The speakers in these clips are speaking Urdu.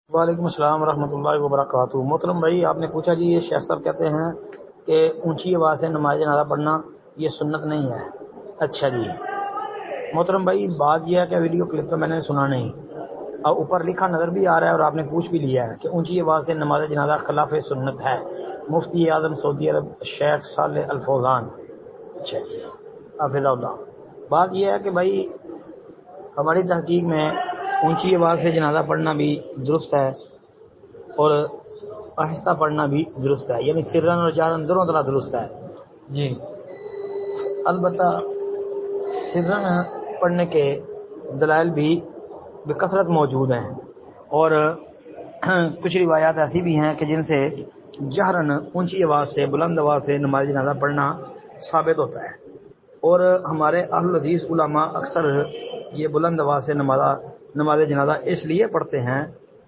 وعلیکم السلام ورحمۃ اللہ وبرکاتہ۔ محترم بھائی، آپ نے پوچھا جی یہ شیخ صاحب کہتے ہیں کہ اونچی آواز سے نماز جنازہ پڑھنا یہ سنت نہیں ہے۔ اچھا جی محترم بھائی، بات یہ ہے کہ ویڈیو کلپ تو میں نے سنا نہیں، اور اوپر لکھا نظر بھی آ رہا ہے اور آپ نے پوچھ بھی لیا ہے کہ اونچی آواز سے نماز جنازہ خلاف سنت ہے، مفتی اعظم سعودی عرب شیخ صالح الفوزان۔ اچھا جی حافظ اللہ۔ بات یہ ہے کہ بھائی ہماری تحقیق میں اونچی آواز سے جنازہ پڑھنا بھی درست ہے اور آہستہ پڑھنا بھی درست ہے، یعنی سرن اور جہرن دونوں طرح درست ہے جی۔ البتہ سرن پڑھنے کے دلائل بھی بکثرت موجود ہیں، اور کچھ روایات ایسی بھی ہیں کہ جن سے جہرن اونچی آواز سے بلند آواز سے نماز جنازہ پڑھنا ثابت ہوتا ہے، اور ہمارے اہل حدیث علماء اکثر یہ بلند آواز سے نماز جنازہ اس لیے پڑھتے ہیں،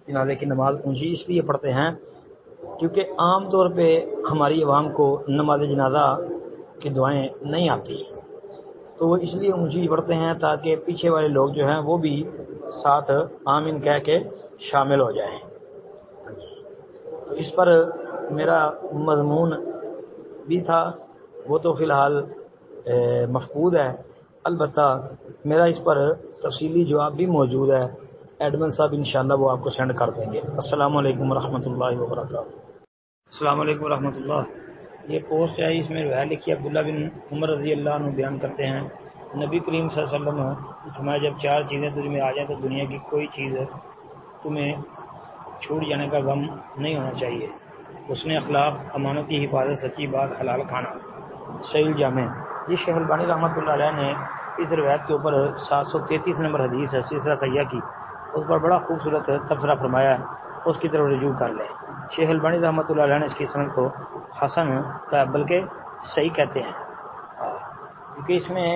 جنازے کی نماز اونچی اس لیے پڑھتے ہیں کیونکہ عام طور پہ ہماری عوام کو نماز جنازہ کی دعائیں نہیں آتی، تو وہ اس لیے اونچی پڑھتے ہیں تاکہ پیچھے والے لوگ جو ہیں وہ بھی ساتھ آمین کہہ کے شامل ہو جائیں۔ تو اس پر میرا مضمون بھی تھا، وہ تو فی الحال مفقود ہے، البتہ میرا اس پر تفصیلی جواب بھی موجود ہے، ایڈمن صاحب انشاءاللہ وہ آپ کو سینڈ کر دیں گے۔ السلام علیکم ورحمۃ اللہ وبرکاتہ۔ السلام علیکم ورحمۃ اللہ۔ یہ پوسٹ ہے، اس میں روایت لکھی ہے، عبداللہ بن عمر رضی اللہ عنہ بیان کرتے ہیں نبی کریم صلی اللہ علیہ وسلم فرمایا جب چار چیزیں تجھ میں آ جائیں تو دنیا کی کوئی چیز تمہیں چھوٹ جانے کا غم نہیں ہونا چاہیے۔ حسن اخلاق، امانت کی حفاظت، سچی بات، حلال کھانا۔ صحیح جامع۔ یہ شیخ البانی رحمۃ اللہ علیہ نے اس روایت کے اوپر 733 نمبر حدیث ہے سلسلہ صحیحہ کی، اس پر بڑا خوبصورت تبصرہ فرمایا ہے، اس کی طرف رجوع کر لیں۔ شیخ البانی رحمۃ اللہ علیہ نے اس کی سند کو حسن کا بلکہ صحیح کہتے ہیں، کیونکہ اس میں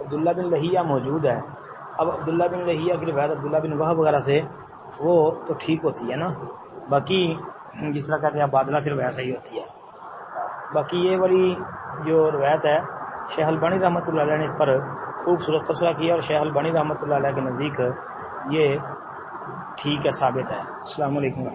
عبداللہ بن لہیہ موجود ہے۔ اب عبداللہ بن لہیہ کی روایت عبداللہ بن وہب وغیرہ سے وہ تو ٹھیک ہوتی ہے نا، باقی جس طرح کہتے ہیں بادلہ سے روایت صحیح ہوتی ہے، باقی یہ والی جو روایت ہے شیخ البانی رحمۃ اللہ علیہ نے اس پر خوبصورت تبصرہ کیا، اور شیخ البانی رحمۃ اللہ علیہ کے نزدیک یہ ٹھیک ہے، ثابت ہے۔ السلام علیکم۔